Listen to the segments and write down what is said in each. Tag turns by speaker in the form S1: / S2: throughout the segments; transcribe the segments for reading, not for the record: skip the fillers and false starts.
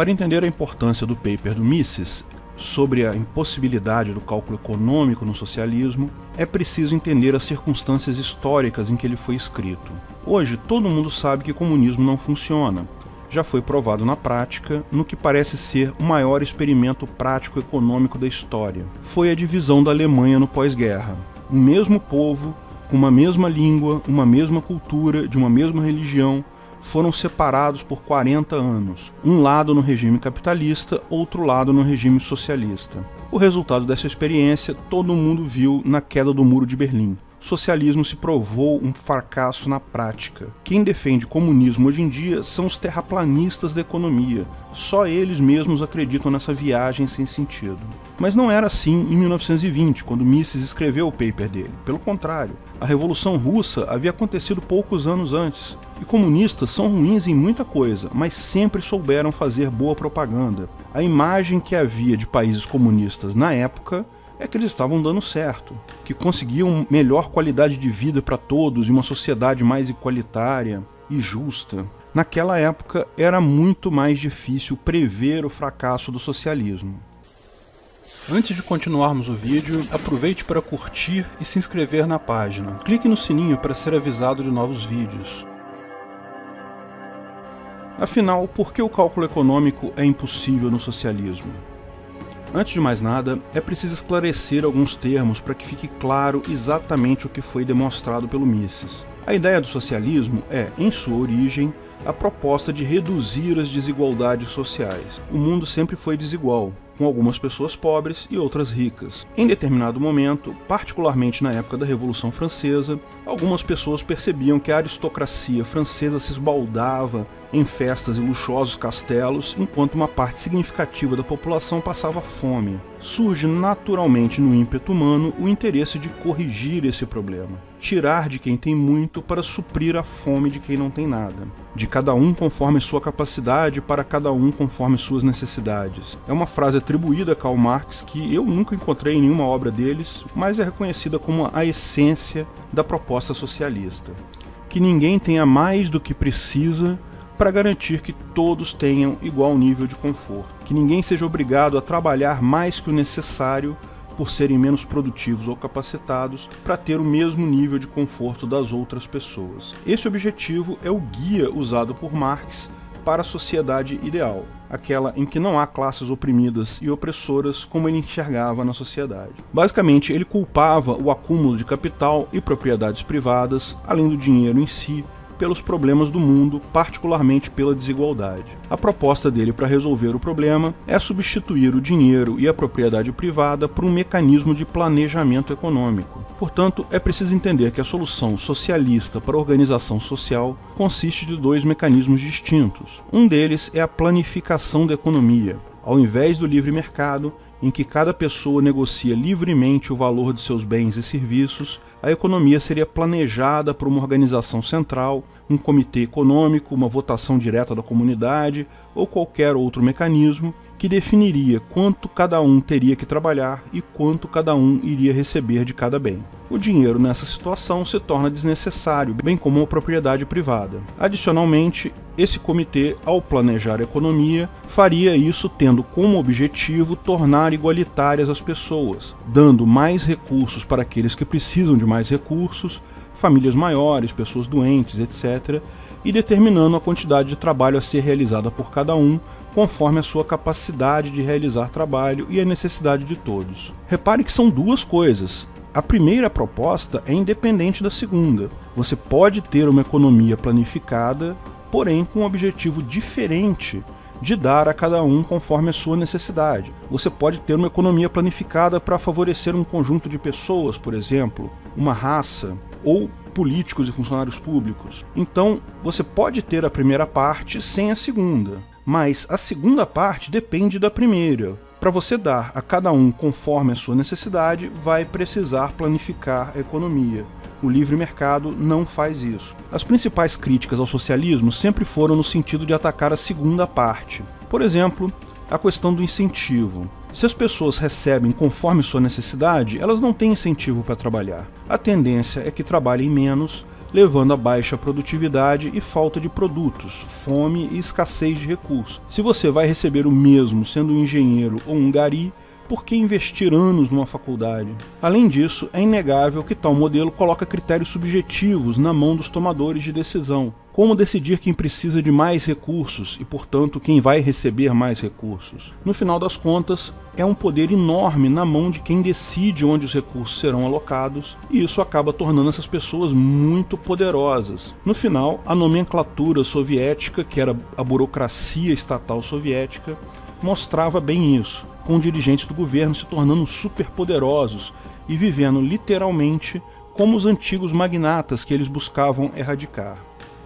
S1: Para entender a importância do paper do Mises sobre a impossibilidade do cálculo econômico no socialismo, é preciso entender as circunstâncias históricas em que ele foi escrito. Hoje, todo mundo sabe que o comunismo não funciona. Já foi provado na prática, no que parece ser o maior experimento prático econômico da história. Foi a divisão da Alemanha no pós-guerra. O mesmo povo, com uma mesma língua, uma mesma cultura, de uma mesma religião, foram separados por 40 anos. Um lado no regime capitalista, outro lado no regime socialista. O resultado dessa experiência todo mundo viu na queda do Muro de Berlim. O socialismo se provou um fracasso na prática. Quem defende comunismo hoje em dia são os terraplanistas da economia. Só eles mesmos acreditam nessa viagem sem sentido. Mas não era assim em 1920, quando Mises escreveu o paper dele. Pelo contrário, a Revolução Russa havia acontecido poucos anos antes. E comunistas são ruins em muita coisa, mas sempre souberam fazer boa propaganda. A imagem que havia de países comunistas na época é que eles estavam dando certo, que conseguiam melhor qualidade de vida para todos e uma sociedade mais igualitária e justa. Naquela época era muito mais difícil prever o fracasso do socialismo. Antes de continuarmos o vídeo, aproveite para curtir e se inscrever na página. Clique no sininho para ser avisado de novos vídeos. Afinal, por que o cálculo econômico é impossível no socialismo? Antes de mais nada, é preciso esclarecer alguns termos para que fique claro exatamente o que foi demonstrado pelo Mises. A ideia do socialismo é, em sua origem, a proposta de reduzir as desigualdades sociais. O mundo sempre foi desigual, com algumas pessoas pobres e outras ricas. Em determinado momento, particularmente na época da Revolução Francesa, algumas pessoas percebiam que a aristocracia francesa se esbaldava em festas e luxuosos castelos, enquanto uma parte significativa da população passava fome. Surge naturalmente no ímpeto humano o interesse de corrigir esse problema, tirar de quem tem muito para suprir a fome de quem não tem nada, de cada um conforme sua capacidade para cada um conforme suas necessidades. É uma frase atribuída a Karl Marx que eu nunca encontrei em nenhuma obra deles, mas é reconhecida como a essência da proposta socialista. Que ninguém tenha mais do que precisa para garantir que todos tenham igual nível de conforto. Que ninguém seja obrigado a trabalhar mais que o necessário por serem menos produtivos ou capacitados para ter o mesmo nível de conforto das outras pessoas. Esse objetivo é o guia usado por Marx para a sociedade ideal, aquela em que não há classes oprimidas e opressoras como ele enxergava na sociedade. Basicamente, ele culpava o acúmulo de capital e propriedades privadas, além do dinheiro em si, pelos problemas do mundo, particularmente pela desigualdade. A proposta dele para resolver o problema é substituir o dinheiro e a propriedade privada por um mecanismo de planejamento econômico. Portanto, é preciso entender que a solução socialista para a organização social consiste de dois mecanismos distintos. Um deles é a planificação da economia. Ao invés do livre mercado, em que cada pessoa negocia livremente o valor de seus bens e serviços, a economia seria planejada por uma organização central, um comitê econômico, uma votação direta da comunidade ou qualquer outro mecanismo que definiria quanto cada um teria que trabalhar e quanto cada um iria receber de cada bem. O dinheiro nessa situação se torna desnecessário, bem como a propriedade privada. Adicionalmente, esse comitê, ao planejar a economia, faria isso tendo como objetivo tornar igualitárias as pessoas, dando mais recursos para aqueles que precisam de mais recursos, famílias maiores, pessoas doentes, etc., e determinando a quantidade de trabalho a ser realizada por cada um, conforme a sua capacidade de realizar trabalho e a necessidade de todos. Repare que são duas coisas. A primeira proposta é independente da segunda. Você pode ter uma economia planificada, porém com um objetivo diferente de dar a cada um conforme a sua necessidade. Você pode ter uma economia planificada para favorecer um conjunto de pessoas, por exemplo, uma raça, ou políticos e funcionários públicos. Então, você pode ter a primeira parte sem a segunda, mas a segunda parte depende da primeira. Para você dar a cada um conforme a sua necessidade, vai precisar planificar a economia. O livre mercado não faz isso. As principais críticas ao socialismo sempre foram no sentido de atacar a segunda parte. Por exemplo, a questão do incentivo. Se as pessoas recebem conforme sua necessidade, elas não têm incentivo para trabalhar. A tendência é que trabalhem menos, levando a baixa produtividade e falta de produtos, fome e escassez de recursos. Se você vai receber o mesmo sendo um engenheiro ou um gari, por que investir anos numa faculdade? Além disso, é inegável que tal modelo coloca critérios subjetivos na mão dos tomadores de decisão. Como decidir quem precisa de mais recursos e, portanto, quem vai receber mais recursos? No final das contas, é um poder enorme na mão de quem decide onde os recursos serão alocados, e isso acaba tornando essas pessoas muito poderosas. No final, a nomenclatura soviética, que era a burocracia estatal soviética, mostrava bem isso, com dirigentes do governo se tornando superpoderosos e vivendo literalmente como os antigos magnatas que eles buscavam erradicar.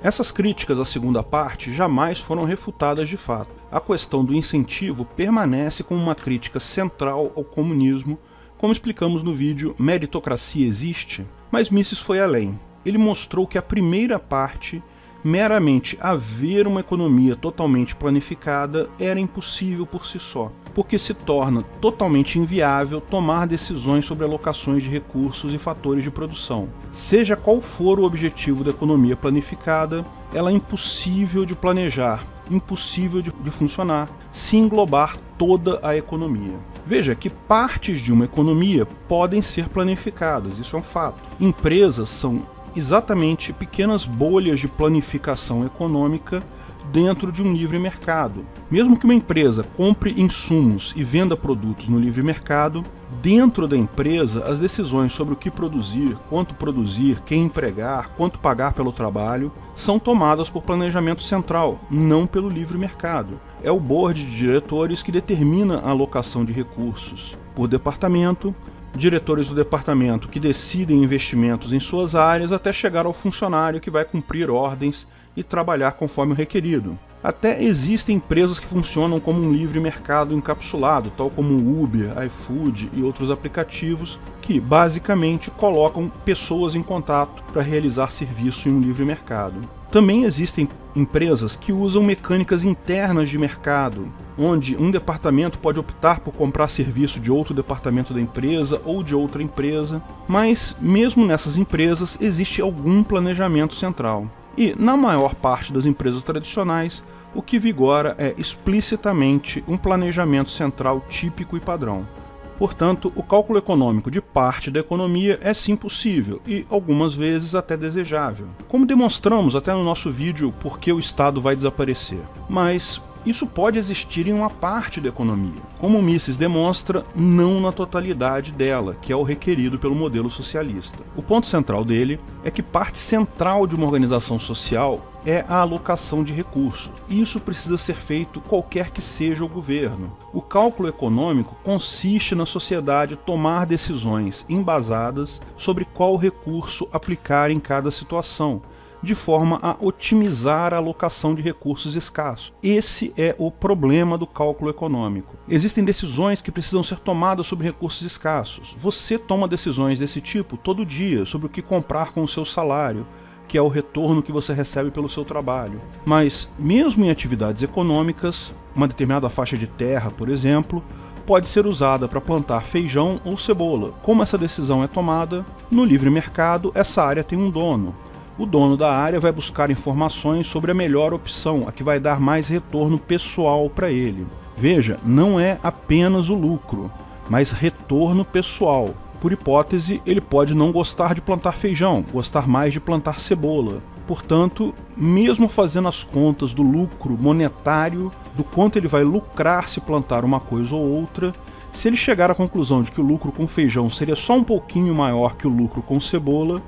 S1: Essas críticas à segunda parte jamais foram refutadas de fato. A questão do incentivo permanece como uma crítica central ao comunismo, como explicamos no vídeo Meritocracia Existe? Mas Mises foi além. Ele mostrou que a primeira parte, meramente haver uma economia totalmente planificada, era impossível por si só, porque se torna totalmente inviável tomar decisões sobre alocações de recursos e fatores de produção. Seja qual for o objetivo da economia planificada, ela é impossível de planejar, impossível de funcionar, se englobar toda a economia. Veja que partes de uma economia podem ser planificadas, isso é um fato. Empresas são exatamente pequenas bolhas de planificação econômica dentro de um livre mercado. Mesmo que uma empresa compre insumos e venda produtos no livre mercado, dentro da empresa as decisões sobre o que produzir, quem empregar, quanto pagar pelo trabalho, são tomadas por planejamento central, não pelo livre mercado. É o board de diretores que determina a alocação de recursos por departamento, diretores do departamento que decidem investimentos em suas áreas até chegar ao funcionário que vai cumprir ordens e trabalhar conforme o requerido. Até existem empresas que funcionam como um livre mercado encapsulado, tal como o Uber, iFood e outros aplicativos que basicamente colocam pessoas em contato para realizar serviço em um livre mercado. Também existem empresas que usam mecânicas internas de mercado, onde um departamento pode optar por comprar serviço de outro departamento da empresa ou de outra empresa, mas mesmo nessas empresas existe algum planejamento central. E, na maior parte das empresas tradicionais, o que vigora é explicitamente um planejamento central típico e padrão. Portanto, o cálculo econômico de parte da economia é sim possível e, algumas vezes, até desejável, como demonstramos até no nosso vídeo Por que o Estado vai desaparecer. Mas isso pode existir em uma parte da economia, como Mises demonstra, não na totalidade dela, que é o requerido pelo modelo socialista. O ponto central dele é que parte central de uma organização social é a alocação de recursos. Isso precisa ser feito qualquer que seja o governo. O cálculo econômico consiste na sociedade tomar decisões embasadas sobre qual recurso aplicar em cada situação, de forma a otimizar a alocação de recursos escassos. Esse é o problema do cálculo econômico. Existem decisões que precisam ser tomadas sobre recursos escassos. Você toma decisões desse tipo todo dia sobre o que comprar com o seu salário, que é o retorno que você recebe pelo seu trabalho. Mas, mesmo em atividades econômicas, uma determinada faixa de terra, por exemplo, pode ser usada para plantar feijão ou cebola. Como essa decisão é tomada, no livre mercado, essa área tem um dono. O dono da área vai buscar informações sobre a melhor opção, a que vai dar mais retorno pessoal para ele. Veja, não é apenas o lucro, mas retorno pessoal. Por hipótese, ele pode não gostar de plantar feijão, gostar mais de plantar cebola. Portanto, mesmo fazendo as contas do lucro monetário, do quanto ele vai lucrar se plantar uma coisa ou outra, se ele chegar à conclusão de que o lucro com feijão seria só um pouquinho maior que o lucro com cebola,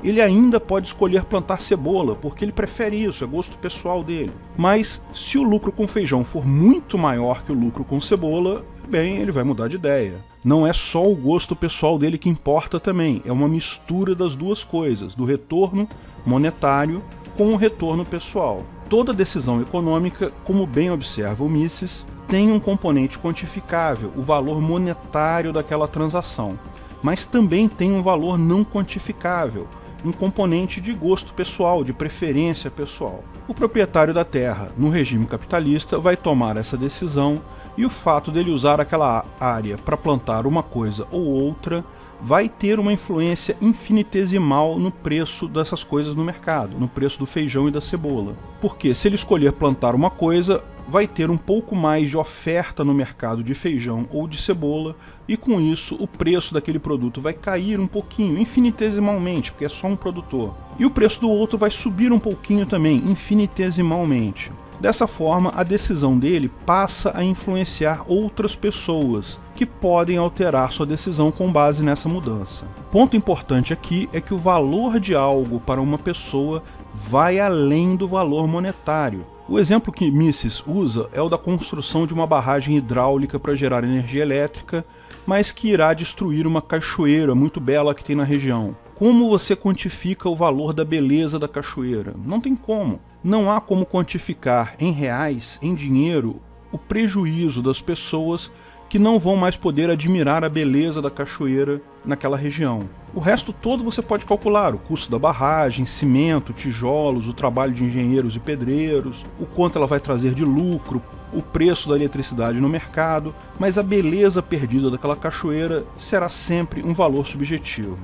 S1: ele ainda pode escolher plantar cebola, porque ele prefere isso, é gosto pessoal dele. Mas se o lucro com feijão for muito maior que o lucro com cebola, bem, ele vai mudar de ideia. Não é só o gosto pessoal dele que importa também, é uma mistura das duas coisas, do retorno monetário com o retorno pessoal. Toda decisão econômica, como bem observa o Mises, tem um componente quantificável, o valor monetário daquela transação, mas também tem um valor não quantificável, um componente de gosto pessoal, de preferência pessoal. O proprietário da terra, no regime capitalista, vai tomar essa decisão e o fato dele usar aquela área para plantar uma coisa ou outra vai ter uma influência infinitesimal no preço dessas coisas no mercado, no preço do feijão e da cebola. Porque se ele escolher plantar uma coisa, vai ter um pouco mais de oferta no mercado de feijão ou de cebola, e com isso o preço daquele produto vai cair um pouquinho, infinitesimalmente, porque é só um produtor. E o preço do outro vai subir um pouquinho também, infinitesimalmente. Dessa forma, a decisão dele passa a influenciar outras pessoas, que podem alterar sua decisão com base nessa mudança. Ponto importante aqui é que o valor de algo para uma pessoa vai além do valor monetário. O exemplo que Mises usa é o da construção de uma barragem hidráulica para gerar energia elétrica, mas que irá destruir uma cachoeira muito bela que tem na região. Como você quantifica o valor da beleza da cachoeira? Não tem como. Não há como quantificar em reais, em dinheiro, o prejuízo das pessoas que não vão mais poder admirar a beleza da cachoeira naquela região. O resto todo você pode calcular, o custo da barragem, cimento, tijolos, o trabalho de engenheiros e pedreiros, o quanto ela vai trazer de lucro, o preço da eletricidade no mercado, mas a beleza perdida daquela cachoeira será sempre um valor subjetivo.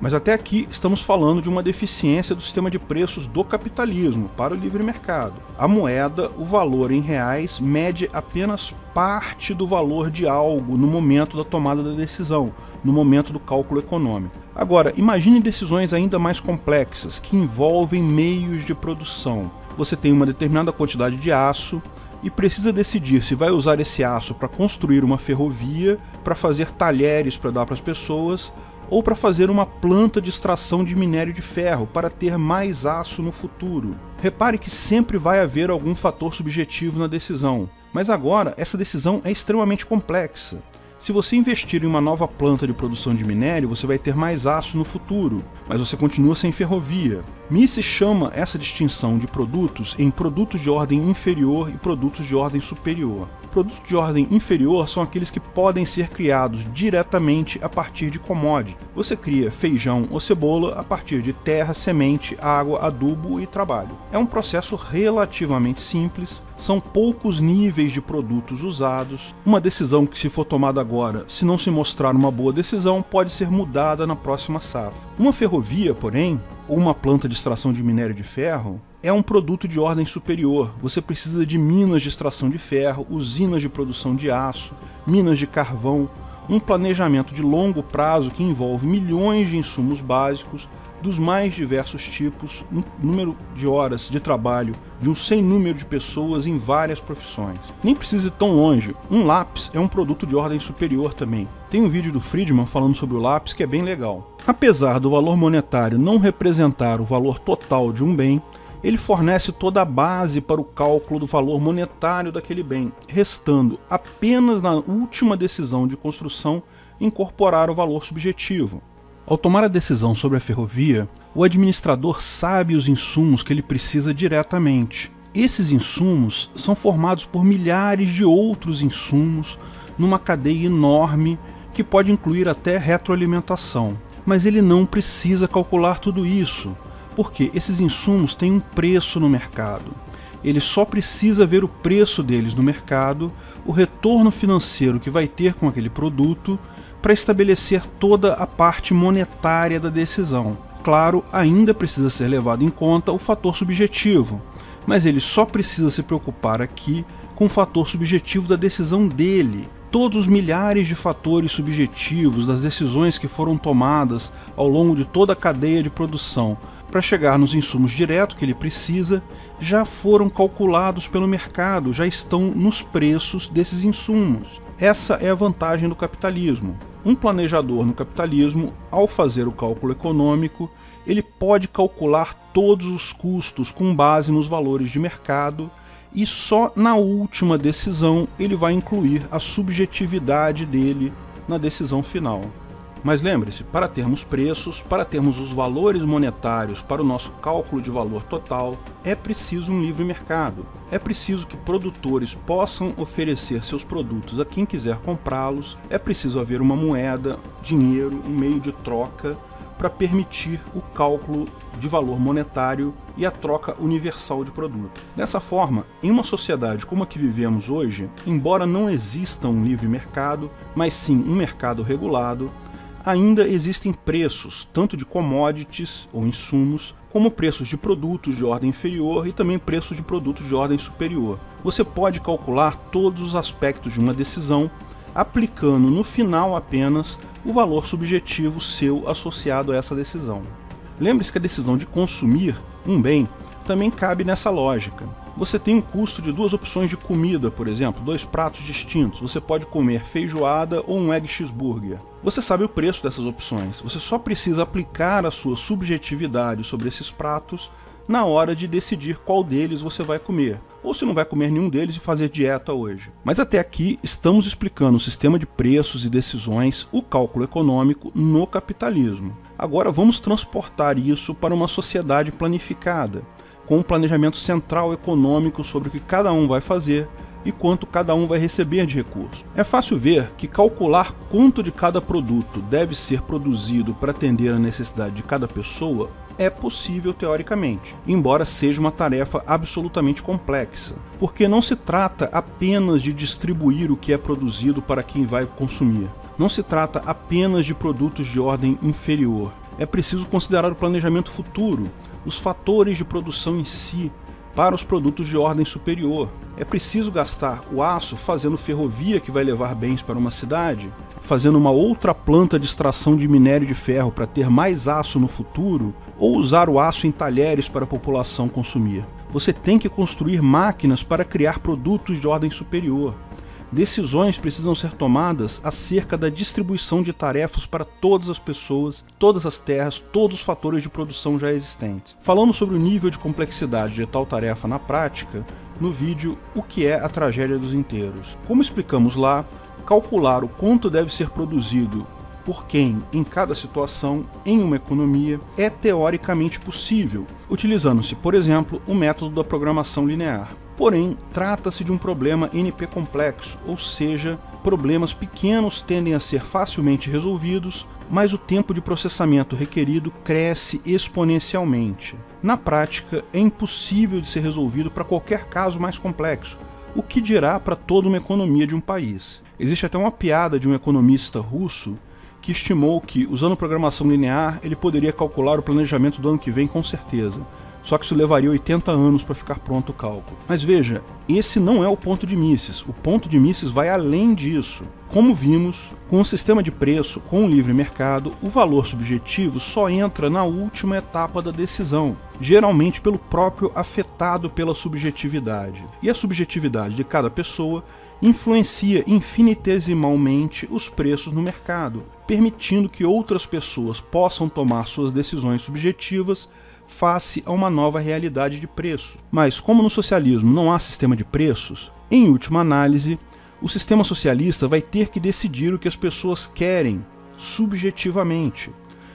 S1: Mas até aqui estamos falando de uma deficiência do sistema de preços do capitalismo para o livre mercado. A moeda, o valor em reais, mede apenas parte do valor de algo no momento da tomada da decisão, no momento do cálculo econômico. Agora, imagine decisões ainda mais complexas, que envolvem meios de produção. Você tem uma determinada quantidade de aço e precisa decidir se vai usar esse aço para construir uma ferrovia, para fazer talheres para dar para as pessoas, ou para fazer uma planta de extração de minério de ferro para ter mais aço no futuro. Repare que sempre vai haver algum fator subjetivo na decisão, mas agora essa decisão é extremamente complexa. Se você investir em uma nova planta de produção de minério, você vai ter mais aço no futuro, mas você continua sem ferrovia. Mises chama essa distinção de produtos em produtos de ordem inferior e produtos de ordem superior. Produtos de ordem inferior são aqueles que podem ser criados diretamente a partir de commodity. Você cria feijão ou cebola a partir de terra, semente, água, adubo e trabalho. É um processo relativamente simples, são poucos níveis de produtos usados. Uma decisão que, se for tomada agora, se não se mostrar uma boa decisão, pode ser mudada na próxima safra. Uma ferrovia, porém, ou uma planta de extração de minério de ferro, é um produto de ordem superior. Você precisa de minas de extração de ferro, usinas de produção de aço, minas de carvão, um planejamento de longo prazo que envolve milhões de insumos básicos, dos mais diversos tipos, um número de horas de trabalho de um sem número de pessoas em várias profissões. Nem precisa ir tão longe, um lápis é um produto de ordem superior também. Tem um vídeo do Friedman falando sobre o lápis que é bem legal. Apesar do valor monetário não representar o valor total de um bem, ele fornece toda a base para o cálculo do valor monetário daquele bem, restando apenas na última decisão de construção incorporar o valor subjetivo. Ao tomar a decisão sobre a ferrovia, o administrador sabe os insumos que ele precisa diretamente. Esses insumos são formados por milhares de outros insumos numa cadeia enorme que pode incluir até retroalimentação. Mas ele não precisa calcular tudo isso, porque esses insumos têm um preço no mercado. Ele só precisa ver o preço deles no mercado, o retorno financeiro que vai ter com aquele produto, para estabelecer toda a parte monetária da decisão. Claro, ainda precisa ser levado em conta o fator subjetivo, mas ele só precisa se preocupar aqui com o fator subjetivo da decisão dele. Todos os milhares de fatores subjetivos das decisões que foram tomadas ao longo de toda a cadeia de produção para chegar nos insumos diretos que ele precisa, já foram calculados pelo mercado, já estão nos preços desses insumos. Essa é a vantagem do capitalismo. Um planejador no capitalismo, ao fazer o cálculo econômico, ele pode calcular todos os custos com base nos valores de mercado e só na última decisão ele vai incluir a subjetividade dele na decisão final. Mas lembre-se, para termos preços, para termos os valores monetários para o nosso cálculo de valor total, é preciso um livre mercado. É preciso que produtores possam oferecer seus produtos a quem quiser comprá-los, é preciso haver uma moeda, dinheiro, um meio de troca para permitir o cálculo de valor monetário e a troca universal de produto. Dessa forma, em uma sociedade como a que vivemos hoje, embora não exista um livre mercado, mas sim um mercado regulado, ainda existem preços, tanto de commodities ou insumos, como preços de produtos de ordem inferior e também preços de produtos de ordem superior. Você pode calcular todos os aspectos de uma decisão, aplicando no final apenas o valor subjetivo seu associado a essa decisão. Lembre-se que a decisão de consumir um bem também cabe nessa lógica. Você tem um custo de 2 opções de comida, por exemplo, 2 pratos distintos. Você pode comer feijoada ou um egg cheeseburger. Você sabe o preço dessas opções. Você só precisa aplicar a sua subjetividade sobre esses pratos na hora de decidir qual deles você vai comer. Ou se não vai comer nenhum deles e fazer dieta hoje. Mas até aqui estamos explicando o sistema de preços e decisões, o cálculo econômico no capitalismo. Agora vamos transportar isso para uma sociedade planificada, com um planejamento central econômico sobre o que cada um vai fazer e quanto cada um vai receber de recursos. É fácil ver que calcular quanto de cada produto deve ser produzido para atender a necessidade de cada pessoa é possível teoricamente, embora seja uma tarefa absolutamente complexa, porque não se trata apenas de distribuir o que é produzido para quem vai consumir. Não se trata apenas de produtos de ordem inferior. É preciso considerar o planejamento futuro, os fatores de produção em si, para os produtos de ordem superior. É preciso gastar o aço fazendo ferrovia que vai levar bens para uma cidade, fazendo uma outra planta de extração de minério de ferro para ter mais aço no futuro, ou usar o aço em talheres para a população consumir. Você tem que construir máquinas para criar produtos de ordem superior. Decisões precisam ser tomadas acerca da distribuição de tarefas para todas as pessoas, todas as terras, todos os fatores de produção já existentes. Falamos sobre o nível de complexidade de tal tarefa na prática no vídeo O que é a tragédia dos inteiros. Como explicamos lá, calcular o quanto deve ser produzido por quem em cada situação em uma economia é teoricamente possível, utilizando-se, por exemplo, o método da programação linear. Porém, trata-se de um problema NP complexo, ou seja, problemas pequenos tendem a ser facilmente resolvidos, mas o tempo de processamento requerido cresce exponencialmente. Na prática, é impossível de ser resolvido para qualquer caso mais complexo, o que dirá para toda uma economia de um país. Existe até uma piada de um economista russo que estimou que, usando programação linear, ele poderia calcular o planejamento do ano que vem com certeza. Só que isso levaria 80 anos para ficar pronto o cálculo. Mas veja, esse não é o ponto de Mises. O ponto de Mises vai além disso. Como vimos, com o sistema de preço, com o livre mercado, o valor subjetivo só entra na última etapa da decisão, geralmente pelo próprio afetado pela subjetividade. E a subjetividade de cada pessoa influencia infinitesimalmente os preços no mercado, permitindo que outras pessoas possam tomar suas decisões subjetivas face a uma nova realidade de preço. Mas como no socialismo não há sistema de preços, em última análise, o sistema socialista vai ter que decidir o que as pessoas querem subjetivamente.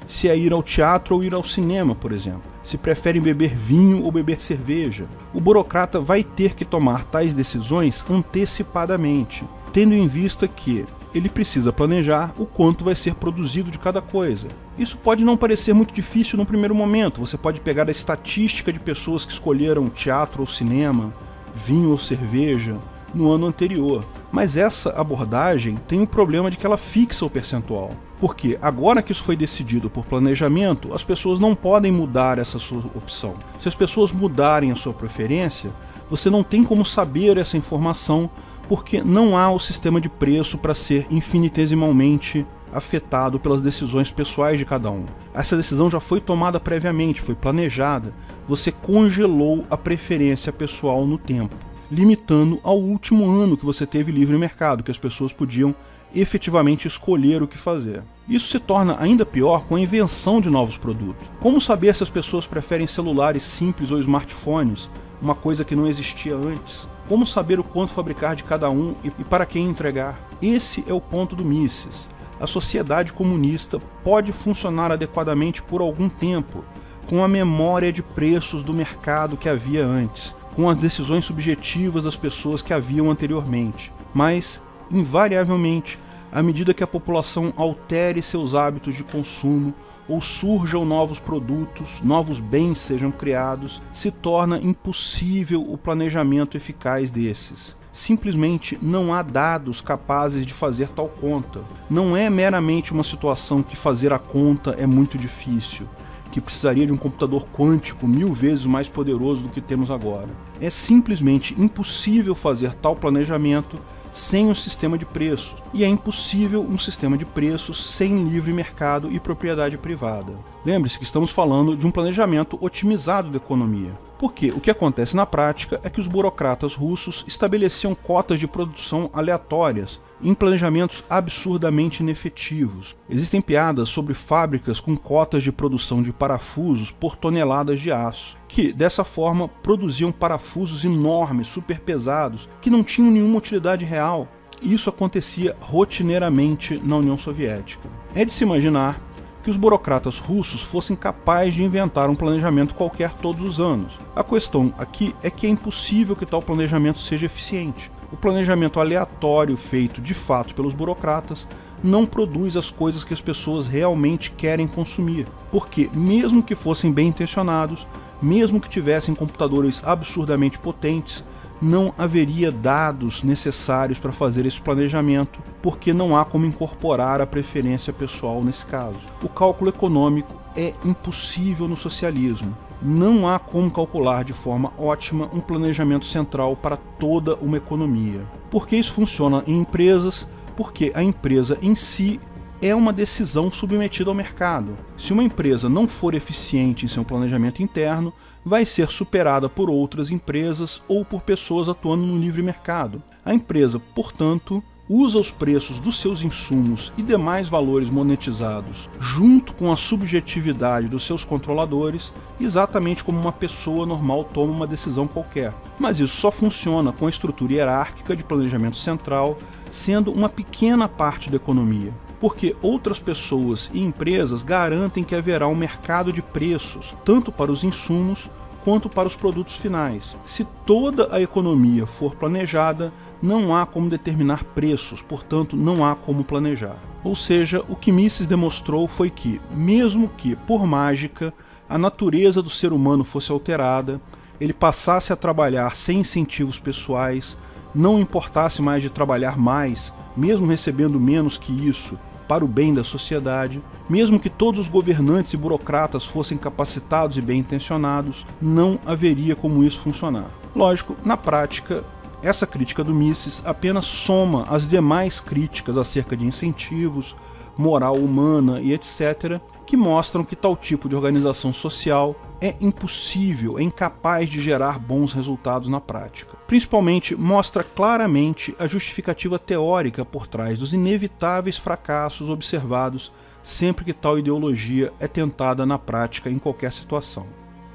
S1: Se é ir ao teatro ou ir ao cinema, por exemplo. Se preferem beber vinho ou beber cerveja. O burocrata vai ter que tomar tais decisões antecipadamente, tendo em vista que ele precisa planejar o quanto vai ser produzido de cada coisa. Isso pode não parecer muito difícil no primeiro momento. Você pode pegar a estatística de pessoas que escolheram teatro ou cinema, vinho ou cerveja no ano anterior. Mas essa abordagem tem o problema de que ela fixa o percentual. Porque agora que isso foi decidido por planejamento, as pessoas não podem mudar essa sua opção. Se as pessoas mudarem a sua preferência, você não tem como saber essa informação, porque não há o sistema de preço para ser infinitesimalmente afetado pelas decisões pessoais de cada um. Essa decisão já foi tomada previamente, foi planejada. Você congelou a preferência pessoal no tempo, limitando ao último ano que você teve livre mercado, que as pessoas podiam efetivamente escolher o que fazer. Isso se torna ainda pior com a invenção de novos produtos. Como saber se as pessoas preferem celulares simples ou smartphones, uma coisa que não existia antes? Como saber o quanto fabricar de cada um e para quem entregar? Esse é o ponto do Mises. A sociedade comunista pode funcionar adequadamente por algum tempo, com a memória de preços do mercado que havia antes, com as decisões subjetivas das pessoas que haviam anteriormente. Mas, invariavelmente, à medida que a população altere seus hábitos de consumo, ou surjam novos produtos, novos bens sejam criados, se torna impossível o planejamento eficaz desses. Simplesmente não há dados capazes de fazer tal conta. Não é meramente uma situação que fazer a conta é muito difícil, que precisaria de um computador quântico 1000 vezes mais poderoso do que temos agora. É simplesmente impossível fazer tal planejamento sem um sistema de preços, e é impossível um sistema de preços sem livre mercado e propriedade privada. Lembre-se que estamos falando de um planejamento otimizado da economia. Porque o que acontece na prática é que os burocratas russos estabeleciam cotas de produção aleatórias em planejamentos absurdamente inefetivos. Existem piadas sobre fábricas com cotas de produção de parafusos por toneladas de aço, que, dessa forma, produziam parafusos enormes, super pesados, que não tinham nenhuma utilidade real. Isso acontecia rotineiramente na União Soviética. É de se imaginar que os burocratas russos fossem capazes de inventar um planejamento qualquer todos os anos. A questão aqui é que é impossível que tal planejamento seja eficiente. O planejamento aleatório feito de fato pelos burocratas não produz as coisas que as pessoas realmente querem consumir, porque mesmo que fossem bem intencionados, mesmo que tivessem computadores absurdamente potentes, não haveria dados necessários para fazer esse planejamento, porque não há como incorporar a preferência pessoal nesse caso. O cálculo econômico é impossível no socialismo. Não há como calcular de forma ótima um planejamento central para toda uma economia. Porque isso funciona em empresas? Porque a empresa em si é uma decisão submetida ao mercado. Se uma empresa não for eficiente em seu planejamento interno, vai ser superada por outras empresas ou por pessoas atuando no livre mercado. A empresa, portanto, usa os preços dos seus insumos e demais valores monetizados, junto com a subjetividade dos seus controladores, exatamente como uma pessoa normal toma uma decisão qualquer. Mas isso só funciona com a estrutura hierárquica de planejamento central, sendo uma pequena parte da economia. Porque outras pessoas e empresas garantem que haverá um mercado de preços, tanto para os insumos quanto para os produtos finais. Se toda a economia for planejada, não há como determinar preços, portanto não há como planejar. Ou seja, o que Mises demonstrou foi que, mesmo que, por mágica, a natureza do ser humano fosse alterada, ele passasse a trabalhar sem incentivos pessoais, não importasse mais de trabalhar mais, mesmo recebendo menos que isso, para o bem da sociedade, mesmo que todos os governantes e burocratas fossem capacitados e bem intencionados, não haveria como isso funcionar. Lógico, na prática, essa crítica do Mises apenas soma as demais críticas acerca de incentivos, moral humana e etc., que mostram que tal tipo de organização social é impossível, é incapaz de gerar bons resultados na prática. Principalmente, mostra claramente a justificativa teórica por trás dos inevitáveis fracassos observados sempre que tal ideologia é tentada na prática em qualquer situação.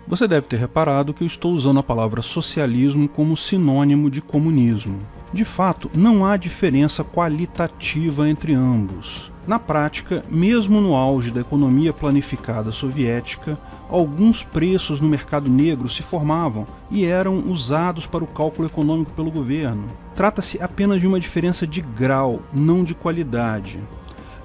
S1: Você deve ter reparado que eu estou usando a palavra socialismo como sinônimo de comunismo. De fato, não há diferença qualitativa entre ambos. Na prática, mesmo no auge da economia planificada soviética, alguns preços no mercado negro se formavam e eram usados para o cálculo econômico pelo governo. Trata-se apenas de uma diferença de grau, não de qualidade.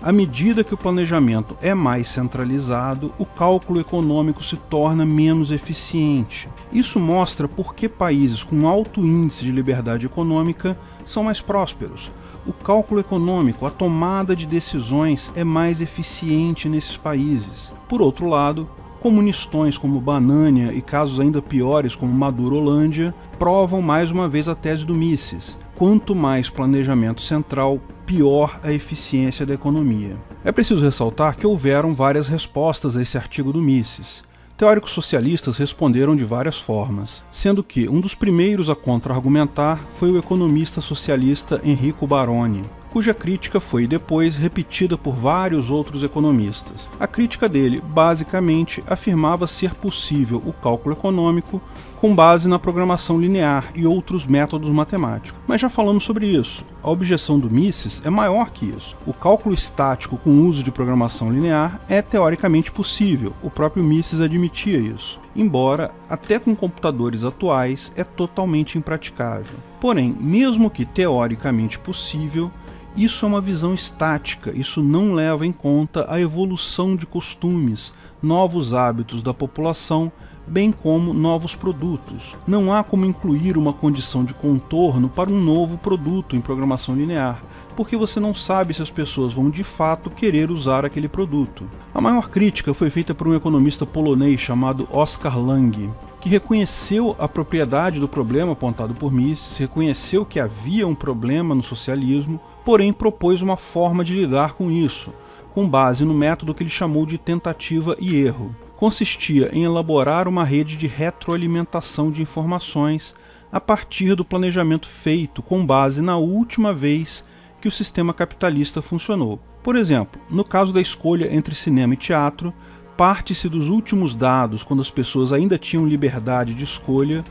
S1: À medida que o planejamento é mais centralizado, o cálculo econômico se torna menos eficiente. Isso mostra por que países com alto índice de liberdade econômica são mais prósperos. O cálculo econômico, a tomada de decisões é mais eficiente nesses países. Por outro lado, comunistões como Banania e casos ainda piores como Maduro-Holândia provam mais uma vez a tese do Mises. Quanto mais planejamento central, pior a eficiência da economia. É preciso ressaltar que houveram várias respostas a esse artigo do Mises. Teóricos socialistas responderam de várias formas, sendo que um dos primeiros a contra-argumentar foi o economista socialista Enrico Baroni, cuja crítica foi depois repetida por vários outros economistas. A crítica dele, basicamente, afirmava ser possível o cálculo econômico com base na programação linear e outros métodos matemáticos. Mas já falamos sobre isso. A objeção do Mises é maior que isso. O cálculo estático com uso de programação linear é teoricamente possível. O próprio Mises admitia isso. Embora, até com computadores atuais, é totalmente impraticável. Porém, mesmo que teoricamente possível, isso é uma visão estática, isso não leva em conta a evolução de costumes, novos hábitos da população, bem como novos produtos. Não há como incluir uma condição de contorno para um novo produto em programação linear, porque você não sabe se as pessoas vão de fato querer usar aquele produto. A maior crítica foi feita por um economista polonês chamado Oskar Lange, que reconheceu a propriedade do problema apontado por Mises, reconheceu que havia um problema no socialismo, porém propôs uma forma de lidar com isso, com base no método que ele chamou de tentativa e erro. Consistia em elaborar uma rede de retroalimentação de informações a partir do planejamento feito com base na última vez que o sistema capitalista funcionou. Por exemplo, no caso da escolha entre cinema e teatro, parte-se dos últimos dados, quando as pessoas ainda tinham liberdade de escolha.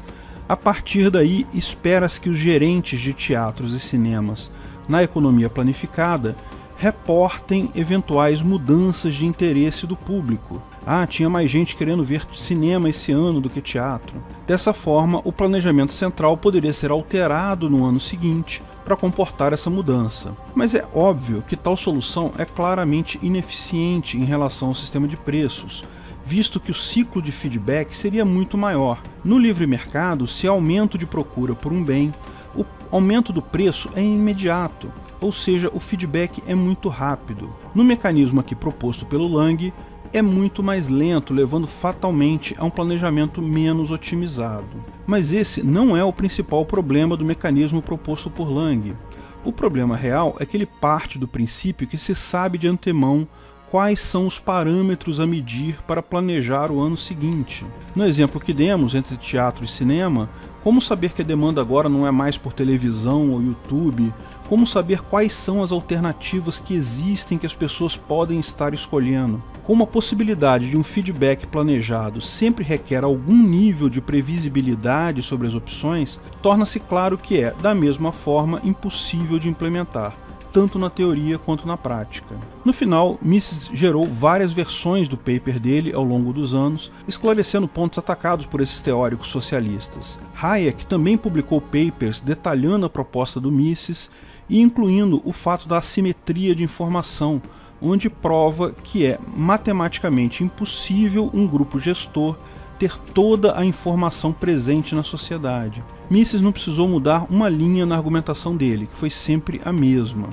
S1: A partir daí, espera-se que os gerentes de teatros e cinemas, na economia planificada, reportem eventuais mudanças de interesse do público. Tinha mais gente querendo ver cinema esse ano do que teatro. Dessa forma, o planejamento central poderia ser alterado no ano seguinte para comportar essa mudança. Mas é óbvio que tal solução é claramente ineficiente em relação ao sistema de preços, visto que o ciclo de feedback seria muito maior. No livre mercado, se há aumento de procura por um bem, o aumento do preço é imediato, ou seja, o feedback é muito rápido. No mecanismo aqui proposto pelo Lange, é muito mais lento, levando fatalmente a um planejamento menos otimizado. Mas esse não é o principal problema do mecanismo proposto por Lange. O problema real é que ele parte do princípio que se sabe de antemão quais são os parâmetros a medir para planejar o ano seguinte. No exemplo que demos entre teatro e cinema, como saber que a demanda agora não é mais por televisão ou YouTube? Como saber quais são as alternativas que existem que as pessoas podem estar escolhendo? Como a possibilidade de um feedback planejado sempre requer algum nível de previsibilidade sobre as opções, torna-se claro que é, da mesma forma, impossível de implementar, tanto na teoria quanto na prática. No final, Mises gerou várias versões do paper dele ao longo dos anos, esclarecendo pontos atacados por esses teóricos socialistas. Hayek também publicou papers detalhando a proposta do Mises e incluindo o fato da assimetria de informação, onde prova que é matematicamente impossível um grupo gestor ter toda a informação presente na sociedade. Mises não precisou mudar uma linha na argumentação dele, que foi sempre a mesma.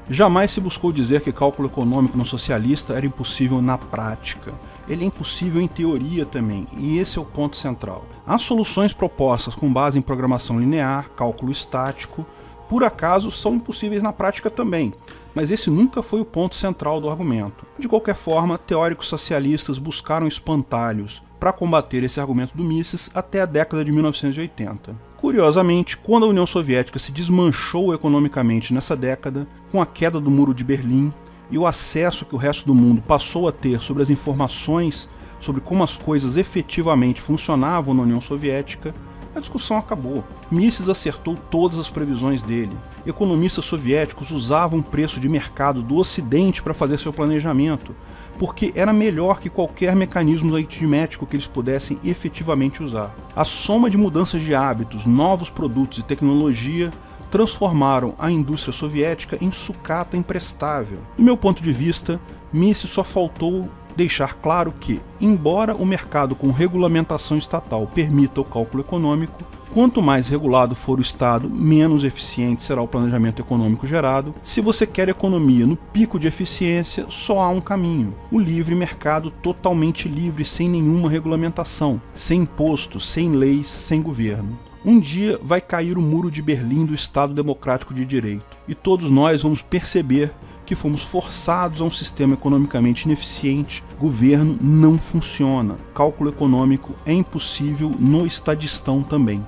S1: Jamais se buscou dizer que cálculo econômico no socialista era impossível na prática. Ele é impossível em teoria também, e esse é o ponto central. As soluções propostas com base em programação linear, cálculo estático, por acaso são impossíveis na prática também, mas esse nunca foi o ponto central do argumento. De qualquer forma, teóricos socialistas buscaram espantalhos para combater esse argumento do Mises até a década de 1980. Curiosamente, quando a União Soviética se desmanchou economicamente nessa década, com a queda do Muro de Berlim e o acesso que o resto do mundo passou a ter sobre as informações sobre como as coisas efetivamente funcionavam na União Soviética, a discussão acabou. Mises acertou todas as previsões dele. Economistas soviéticos usavam o preço de mercado do Ocidente para fazer seu planejamento, porque era melhor que qualquer mecanismo aritmético que eles pudessem efetivamente usar. A soma de mudanças de hábitos, novos produtos e tecnologia transformaram a indústria soviética em sucata imprestável. Do meu ponto de vista, Mises só faltou deixar claro que, embora o mercado com regulamentação estatal permita o cálculo econômico, quanto mais regulado for o Estado, menos eficiente será o planejamento econômico gerado. Se você quer economia no pico de eficiência, só há um caminho: o livre mercado totalmente livre, sem nenhuma regulamentação, sem impostos, sem leis, sem governo. Um dia vai cair o muro de Berlim do Estado Democrático de Direito, e todos nós vamos perceber que fomos forçados a um sistema economicamente ineficiente. Governo não funciona. Cálculo econômico é impossível no estadistão também.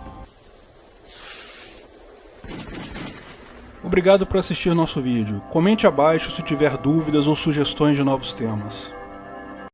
S1: Obrigado por assistir nosso vídeo. Comente abaixo se tiver dúvidas ou sugestões de novos temas.